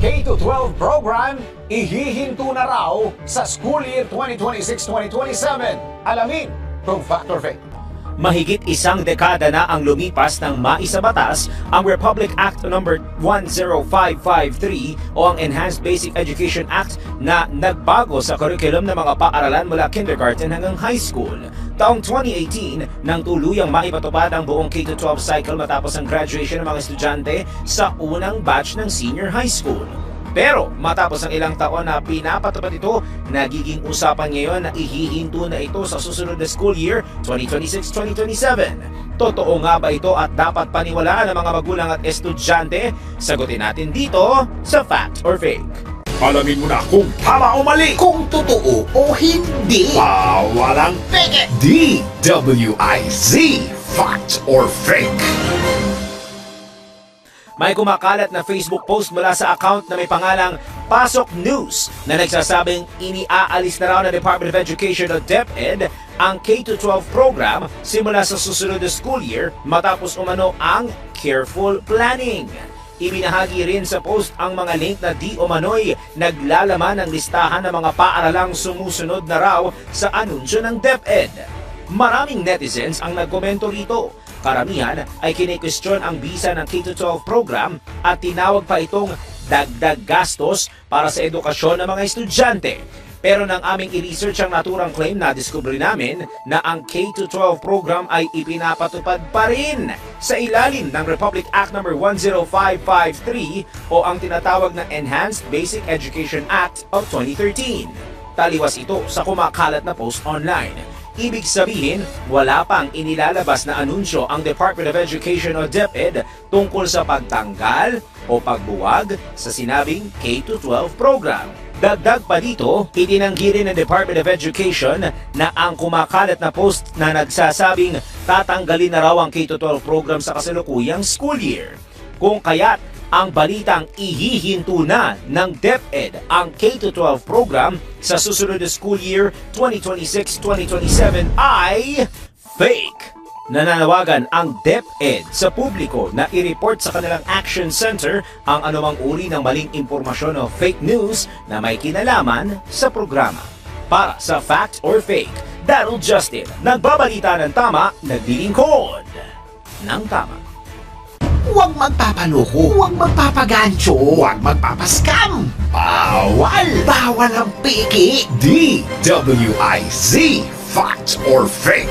K-12 program ihihinto na raw sa school year 2026-2027. Alamin kung fact or fake. Mahigit isang dekada na ang lumipas nang maisabatas ang Republic Act No. 10553 o ang Enhanced Basic Education Act na nagbago sa curriculum ng mga paaralan mula kindergarten hanggang high school. Taong 2018 nang tuluyang maipatupad ang buong K-12 cycle matapos ang graduation ng mga estudyante sa unang batch ng senior high school. Pero matapos ang ilang taon na pinapatupad ito, nagiging usapan ngayon na ihihinto na ito sa susunod na school year 2026-2027. Totoo nga ba ito at dapat paniwalaan ng mga magulang at estudyante? Sagutin natin dito sa Fact or Fake. Alamin mo na kung tama o mali, Kung totoo o hindi. walang peke. DWIZ, Fact or Fake. May kumakalat na Facebook post mula sa account na may pangalang Pasok News na nagsasabing iniaalis na raw ng Department of Education o DepEd ang K-12 program simula sa susunod na school year matapos umano ang careful planning. Ibinahagi rin sa post ang mga link na di umano'y naglalaman ng listahan ng mga paaralang sumusunod na raw sa anunsyo ng DepEd. Maraming netizens ang nagkomento rito. Karamihan ay kine-question ang bisa ng K-12 program at tinawag pa itong dagdag gastos para sa edukasyon ng mga estudyante. Pero nang aming i-research ang naturang claim, nadiskubre namin na ang K-12 program ay ipinapatupad pa rin sa ilalim ng Republic Act No. 10553 o ang tinatawag na Enhanced Basic Education Act of 2013. Taliwas ito sa kumakalat na post online. Ibig sabihin, wala pang inilalabas na anunsyo ang Department of Education o DepEd tungkol sa pagtanggal o pagbuwag sa sinabing K-12 program. Dagdag pa dito, itinanggi rin ng Department of Education na ang kumakalat na post na nagsasabing tatanggalin na raw ang K-12 program sa kasalukuyang school year. Kung kaya't ang balitang ihihinto na ng DepEd ang K-12 program sa susunod na school year 2026-2027 ay fake. Nananawagan ang DepEd sa publiko na i-report sa kanilang Action Center ang anumang uri ng maling impormasyon o fake news na may kinalaman sa programa. Para sa Fact or Fake, Daryl Justin, nagbabalita ng tama, naglilingkod ng tama. Huwag magpapaloko. Huwag magpapagancho. Huwag magpapaskam. Bawal. Bawal ang piki. DWIZ, Fact or Fake.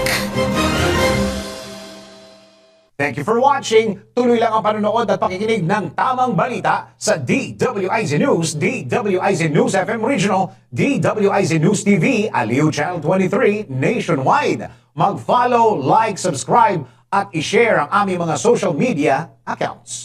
Thank you for watching. Tuloy lang ang panonood at pakikinig ng tamang balita sa DWIZ News, DWIZ News FM Regional, DWIZ News TV, Aliw Channel 23, nationwide. Mag-follow, like, subscribe, at i-share ang aming mga social media accounts.